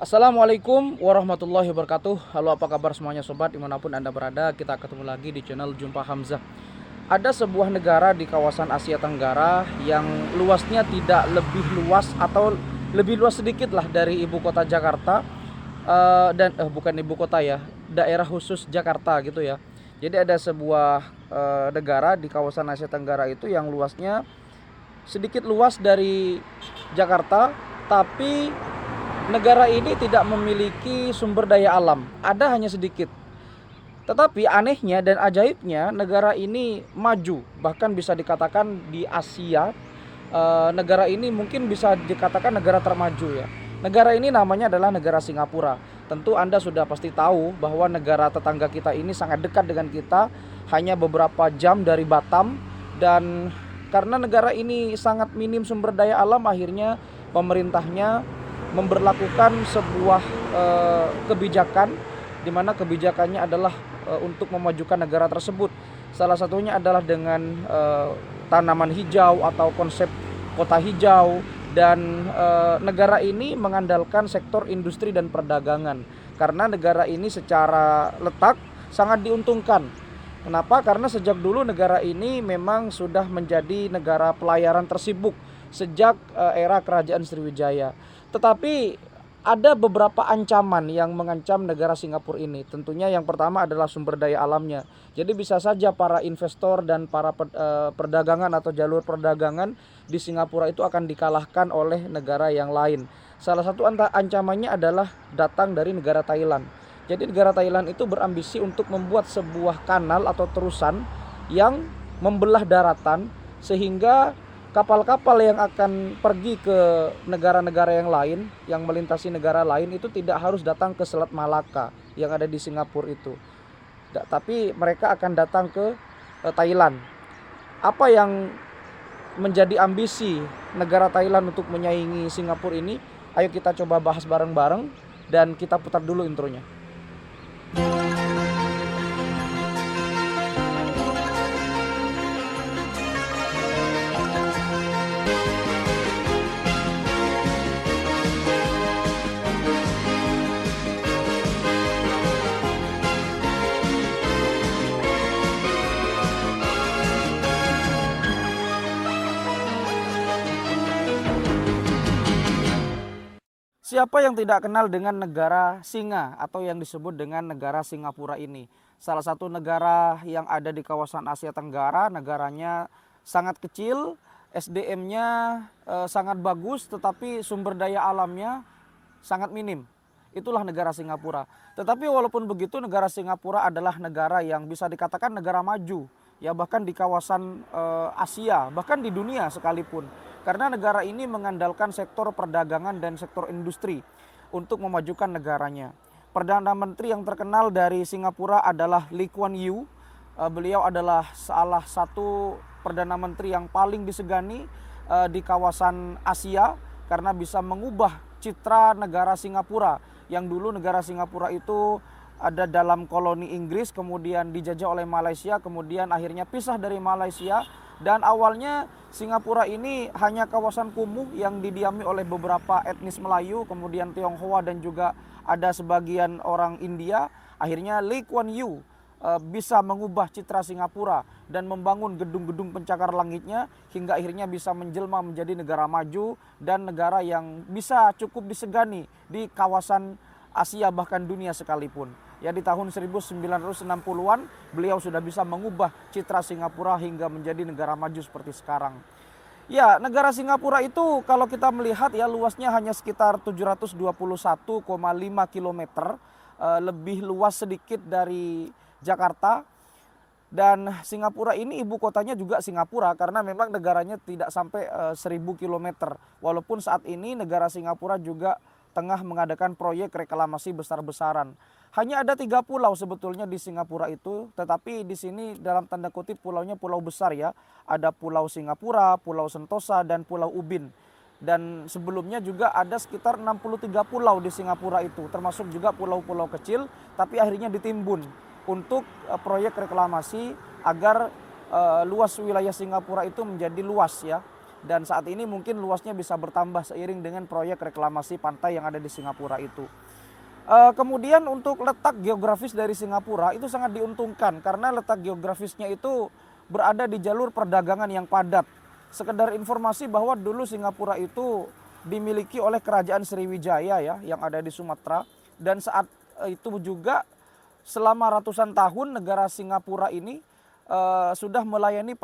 Assalamualaikum warahmatullahi wabarakatuh. Halo, apa kabar semuanya sobat dimanapun Anda berada. Kita ketemu lagi di channel Jumpa Hamzah. Ada sebuah negara di kawasan Asia Tenggara yang luasnya tidak lebih luas atau lebih luas sedikit lah dari ibu kota Jakarta. Bukan ibu kota ya, daerah khusus Jakarta gitu ya. Jadi ada sebuah negara di kawasan Asia Tenggara itu yang luasnya sedikit luas dari Jakarta, tapi negara ini tidak memiliki sumber daya alam, ada hanya sedikit. Tetapi anehnya dan ajaibnya, negara ini maju, bahkan bisa dikatakan di Asia, negara ini mungkin bisa dikatakan negara termaju ya. Negara ini namanya adalah negara Singapura. Tentu Anda sudah pasti tahu bahwa negara tetangga kita ini sangat dekat dengan kita, hanya beberapa jam dari Batam. Dan karena negara ini sangat minim sumber daya alam, akhirnya pemerintahnya memberlakukan sebuah kebijakan, di mana kebijakannya adalah untuk memajukan negara tersebut. Salah satunya adalah dengan tanaman hijau atau konsep kota hijau. Dan negara ini mengandalkan sektor industri dan perdagangan, karena negara ini secara letak sangat diuntungkan. Kenapa? Karena sejak dulu negara ini memang sudah menjadi negara pelayaran tersibuk sejak era Kerajaan Sriwijaya. Tetapi ada beberapa ancaman yang mengancam negara Singapura ini. Tentunya yang pertama adalah sumber daya alamnya. Jadi bisa saja para investor dan para perdagangan atau jalur perdagangan di Singapura itu akan dikalahkan oleh negara yang lain. Salah satu ancamannya adalah datang dari negara Thailand. Jadi negara Thailand itu berambisi untuk membuat sebuah kanal atau terusan yang membelah daratan, sehingga kapal-kapal yang akan pergi ke negara-negara yang lain, yang melintasi negara lain, itu tidak harus datang ke Selat Malaka yang ada di Singapura itu. Tapi mereka akan datang ke Thailand. Apa yang menjadi ambisi negara Thailand untuk menyaingi Singapura ini? Ayo kita coba bahas bareng-bareng, dan kita putar dulu intronya. Siapa yang tidak kenal dengan negara singa atau yang disebut dengan negara Singapura ini? Salah satu negara yang ada di kawasan Asia Tenggara, negaranya sangat kecil, SDM-nya sangat bagus, tetapi sumber daya alamnya sangat minim. Itulah negara Singapura. Tetapi walaupun begitu, negara Singapura adalah negara yang bisa dikatakan negara maju, ya, bahkan di kawasan Asia, bahkan di dunia sekalipun. Karena negara ini mengandalkan sektor perdagangan dan sektor industri untuk memajukan negaranya. Perdana Menteri yang terkenal dari Singapura adalah Lee Kuan Yew. Beliau adalah salah satu Perdana Menteri yang paling disegani di kawasan Asia, karena bisa mengubah citra negara Singapura, yang dulu negara Singapura itu ada dalam koloni Inggris, kemudian dijajah oleh Malaysia, kemudian akhirnya pisah dari Malaysia. Dan awalnya Singapura ini hanya kawasan kumuh yang didiami oleh beberapa etnis Melayu, kemudian Tionghoa, dan juga ada sebagian orang India. Akhirnya Lee Kuan Yew bisa mengubah citra Singapura dan membangun gedung-gedung pencakar langitnya, hingga akhirnya bisa menjelma menjadi negara maju dan negara yang bisa cukup disegani di kawasan Asia bahkan dunia sekalipun. Ya, di tahun 1960-an beliau sudah bisa mengubah citra Singapura hingga menjadi negara maju seperti sekarang. Ya, negara Singapura itu kalau kita melihat ya, luasnya hanya sekitar 721,5 km, lebih luas sedikit dari Jakarta. Dan Singapura ini ibu kotanya juga Singapura, karena memang negaranya tidak sampai 1000 km. Walaupun saat ini negara Singapura juga tengah mengadakan proyek reklamasi besar-besaran. Hanya ada 3 pulau sebetulnya di Singapura itu, tetapi di sini dalam tanda kutip pulaunya pulau besar ya. Ada Pulau Singapura, Pulau Sentosa, dan Pulau Ubin. Dan sebelumnya juga ada sekitar 63 pulau di Singapura itu, termasuk juga pulau-pulau kecil, tapi akhirnya ditimbun untuk proyek reklamasi agar luas wilayah Singapura itu menjadi luas ya. dan saat ini mungkin luasnya bisa bertambah seiring dengan proyek reklamasi pantai yang ada di Singapura itu. Kemudian untuk letak geografis dari Singapura itu sangat diuntungkan karena letak geografisnya itu berada di jalur perdagangan yang padat. Sekedar informasi bahwa dulu Singapura itu dimiliki oleh Kerajaan Sriwijaya ya yang ada di Sumatera, dan saat itu juga selama ratusan tahun negara Singapura ini sudah melayani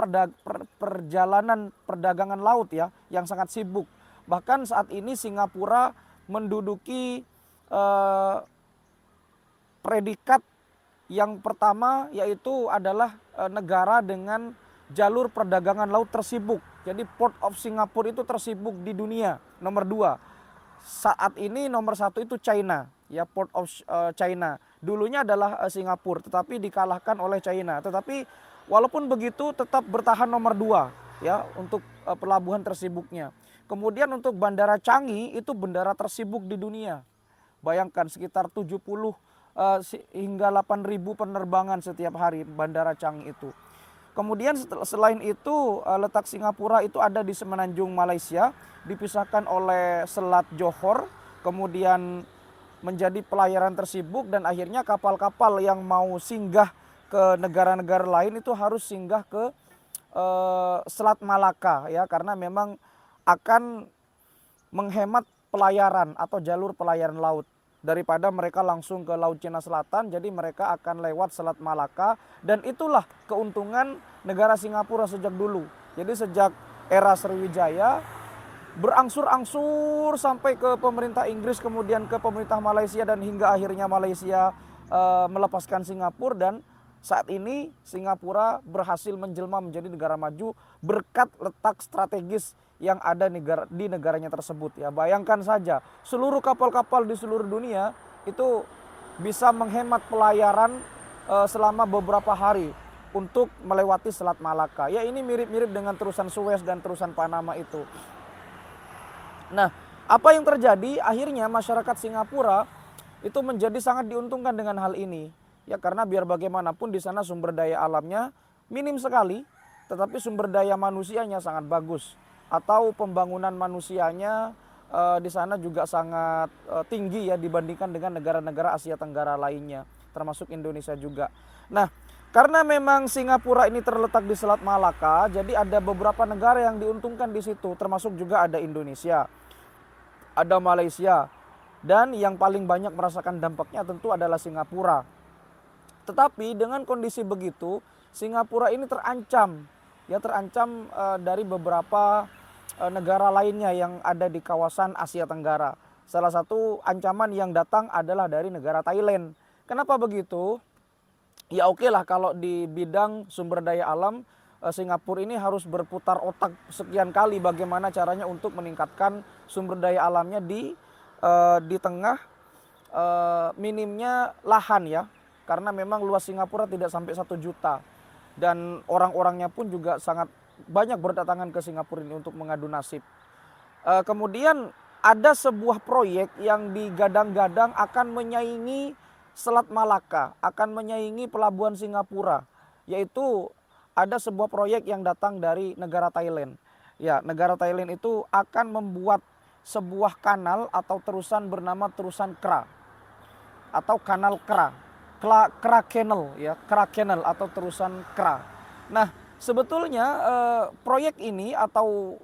perjalanan perdagangan laut ya yang sangat sibuk. Bahkan saat ini Singapura menduduki predikat yang pertama, yaitu adalah negara dengan jalur perdagangan laut tersibuk. Jadi Port of Singapore itu tersibuk di dunia. Nomor 2. Saat ini nomor 1 itu China, ya, Port of China. Dulunya adalah Singapura, tetapi dikalahkan oleh China. Tetapi walaupun begitu tetap bertahan nomor 2 ya untuk pelabuhan tersibuknya. Kemudian untuk Bandara Changi itu bandara tersibuk di dunia. Bayangkan sekitar 70 hingga 8.000 penerbangan setiap hari Bandara Changi itu. Kemudian selain itu letak Singapura itu ada di Semenanjung Malaysia, dipisahkan oleh Selat Johor, kemudian menjadi pelayaran tersibuk, dan akhirnya kapal-kapal yang mau singgah ke negara-negara lain itu harus singgah ke Selat Malaka ya, karena memang akan menghemat pelayaran atau jalur pelayaran laut. Daripada mereka langsung ke Laut Cina Selatan, jadi mereka akan lewat Selat Malaka, dan itulah keuntungan negara Singapura sejak dulu. Jadi sejak era Sriwijaya berangsur-angsur sampai ke pemerintah Inggris, kemudian ke pemerintah Malaysia, dan hingga akhirnya Malaysia melepaskan Singapura, dan saat ini Singapura berhasil menjelma menjadi negara maju berkat letak strategis yang ada di negaranya tersebut ya. Bayangkan saja seluruh kapal-kapal di seluruh dunia itu bisa menghemat pelayaran selama beberapa hari untuk melewati Selat Malaka. Ya, ini mirip-mirip dengan terusan Suez dan terusan Panama itu. Nah, apa yang terjadi? Akhirnya masyarakat Singapura itu menjadi sangat diuntungkan dengan hal ini. Ya, karena biar bagaimanapun di sana sumber daya alamnya minim sekali, tetapi sumber daya manusianya sangat bagus. Atau pembangunan manusianya di sana juga sangat tinggi ya dibandingkan dengan negara-negara Asia Tenggara lainnya, termasuk Indonesia juga. Nah, karena memang Singapura ini terletak di Selat Malaka, jadi ada beberapa negara yang diuntungkan di situ, termasuk juga ada Indonesia, ada Malaysia, dan yang paling banyak merasakan dampaknya tentu adalah Singapura. Tetapi dengan kondisi begitu, Singapura ini terancam dari beberapa negara lainnya yang ada di kawasan Asia Tenggara. Salah satu ancaman yang datang adalah dari negara Thailand. Kenapa begitu? Ya oke lah, kalau di bidang sumber daya alam Singapura ini harus berputar otak sekian kali bagaimana caranya untuk meningkatkan sumber daya alamnya di tengah minimnya lahan ya. Karena memang luas Singapura tidak sampai 1 juta. Dan orang-orangnya pun juga sangat banyak berdatangan ke Singapura ini untuk mengadu nasib. Kemudian ada sebuah proyek yang digadang-gadang akan menyaingi Selat Malaka, akan menyaingi pelabuhan Singapura, yaitu ada sebuah proyek yang datang dari negara Thailand. Ya, negara Thailand itu akan membuat sebuah kanal atau terusan bernama Terusan Kra atau Kanal Kra. Kra Canal ya, Kra Canal atau Terusan Kra. Nah, sebetulnya proyek ini atau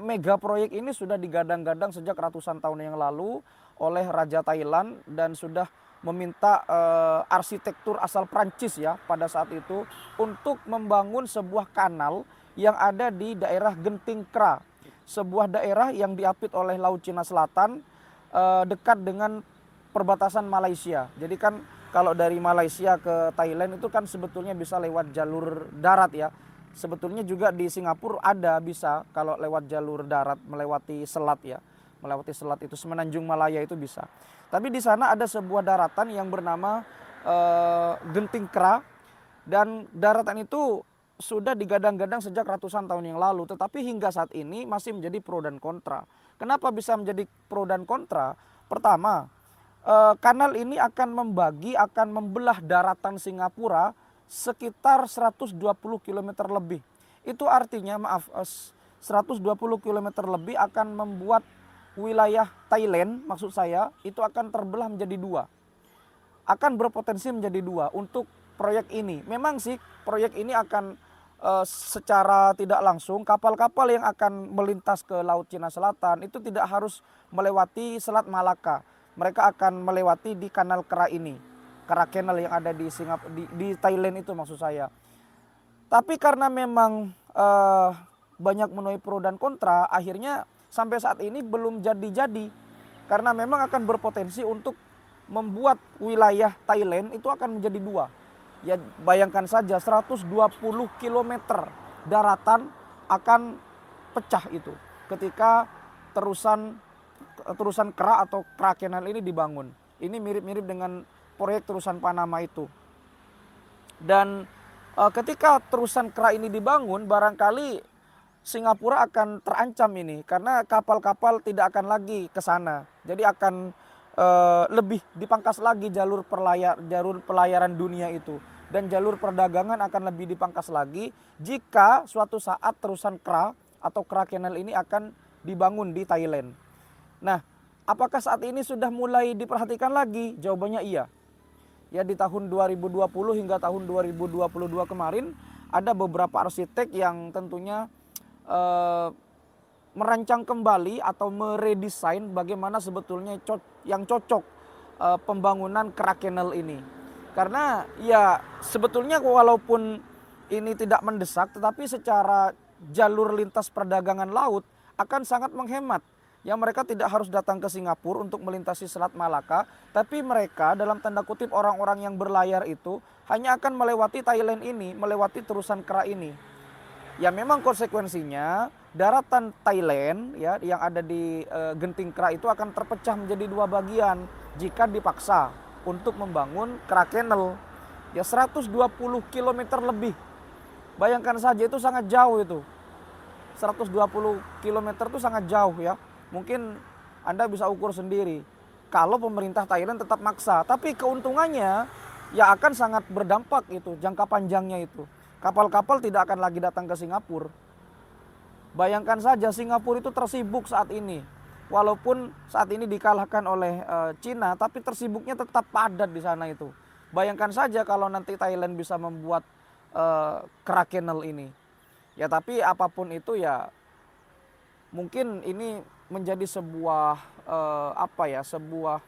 mega proyek ini sudah digadang-gadang sejak ratusan tahun yang lalu oleh Raja Thailand, dan sudah meminta arsitektur asal Prancis ya pada saat itu untuk membangun sebuah kanal yang ada di daerah Genting Kra, sebuah daerah yang diapit oleh Laut Cina Selatan dekat dengan perbatasan Malaysia. Jadi kan kalau dari Malaysia ke Thailand itu kan sebetulnya bisa lewat jalur darat ya. Sebetulnya juga di Singapura ada bisa kalau lewat jalur darat melewati selat ya. Melewati selat itu Semenanjung Malaya itu bisa. Tapi di sana ada sebuah daratan yang bernama Genting Kra, dan daratan itu sudah digadang-gadang sejak ratusan tahun yang lalu, tetapi hingga saat ini masih menjadi pro dan kontra. Kenapa bisa menjadi pro dan kontra? Pertama, kanal ini akan membelah daratan Singapura sekitar 120 km lebih. Itu artinya 120 km lebih akan membuat wilayah Thailand, maksud saya, itu akan terbelah menjadi dua. Akan berpotensi menjadi dua untuk proyek ini. Memang sih proyek ini akan secara tidak langsung kapal-kapal yang akan melintas ke Laut Cina Selatan itu tidak harus melewati Selat Malaka. Mereka akan melewati di Kanal Kera ini. Kera Canal yang ada di di Thailand itu maksud saya. Tapi karena memang banyak menuai pro dan kontra, akhirnya sampai saat ini belum jadi-jadi. Karena memang akan berpotensi untuk membuat wilayah Thailand itu akan menjadi dua. Ya bayangkan saja 120 km daratan akan pecah itu ketika terusan Kera atau Kera Canal ini dibangun. Ini mirip-mirip dengan proyek terusan Panama itu. Dan ketika terusan Kera ini dibangun, barangkali Singapura akan terancam ini karena kapal-kapal tidak akan lagi ke sana. Jadi akan lebih dipangkas lagi jalur pelayaran dunia itu. Dan jalur perdagangan akan lebih dipangkas lagi jika suatu saat terusan Kera atau Kera Canal ini akan dibangun di Thailand. Nah, apakah saat ini sudah mulai diperhatikan lagi? Jawabannya iya. Ya di tahun 2020 hingga tahun 2022 kemarin ada beberapa arsitek yang tentunya merancang kembali atau meredesain bagaimana sebetulnya yang cocok pembangunan Kera Canal ini. Karena ya sebetulnya walaupun ini tidak mendesak, tetapi secara jalur lintas perdagangan laut akan sangat menghemat. Yang mereka tidak harus datang ke Singapura untuk melintasi Selat Malaka, tapi mereka dalam tanda kutip orang-orang yang berlayar itu hanya akan melewati Thailand ini, melewati terusan Kera ini. Ya memang konsekuensinya daratan Thailand ya yang ada di Genting Kera itu akan terpecah menjadi dua bagian jika dipaksa untuk membangun Kera Canal. Ya 120 km lebih. Bayangkan saja itu sangat jauh itu. 120 km itu sangat jauh ya. Mungkin Anda bisa ukur sendiri. Kalau pemerintah Thailand tetap maksa, tapi keuntungannya ya akan sangat berdampak itu jangka panjangnya itu. Kapal-kapal tidak akan lagi datang ke Singapura. Bayangkan saja Singapura itu tersibuk saat ini. Walaupun saat ini dikalahkan oleh Cina, tapi tersibuknya tetap padat di sana itu. Bayangkan saja kalau nanti Thailand bisa membuat Kera Canal ini. Ya tapi apapun itu ya mungkin ini menjadi sebuah sebuah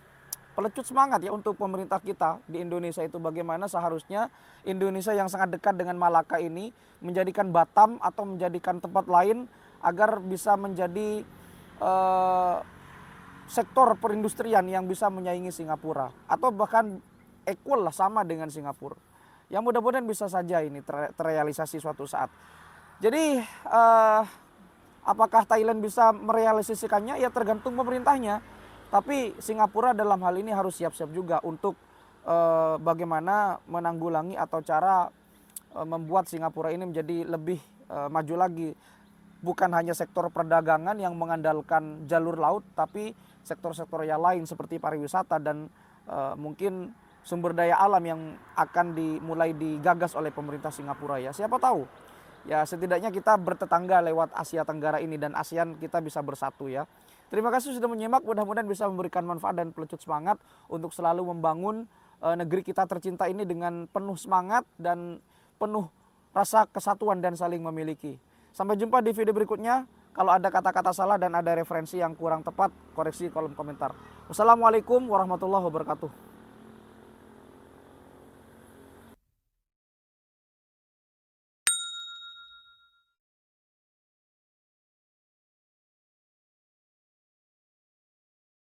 pelecut semangat ya untuk pemerintah kita di Indonesia itu bagaimana seharusnya Indonesia yang sangat dekat dengan Malaka ini menjadikan Batam atau menjadikan tempat lain agar bisa menjadi sektor perindustrian yang bisa menyaingi Singapura atau bahkan equal lah sama dengan Singapura. Ya mudah-mudahan bisa saja ini terrealisasi suatu saat. Jadi apakah Thailand bisa merealisasikannya? Ya tergantung pemerintahnya. Tapi Singapura dalam hal ini harus siap-siap juga untuk bagaimana menanggulangi atau cara membuat Singapura ini menjadi lebih maju lagi. Bukan hanya sektor perdagangan yang mengandalkan jalur laut, tapi sektor-sektor yang lain seperti pariwisata dan mungkin sumber daya alam yang akan mulai digagas oleh pemerintah Singapura ya. Siapa tahu, ya setidaknya kita bertetangga lewat Asia Tenggara ini dan ASEAN kita bisa bersatu ya. Terima kasih sudah menyimak, mudah-mudahan bisa memberikan manfaat dan pelecut semangat untuk selalu membangun negeri kita tercinta ini dengan penuh semangat dan penuh rasa kesatuan dan saling memiliki. Sampai jumpa di video berikutnya. Kalau ada kata-kata salah dan ada referensi yang kurang tepat, koreksi kolom komentar. Wassalamualaikum warahmatullahi wabarakatuh.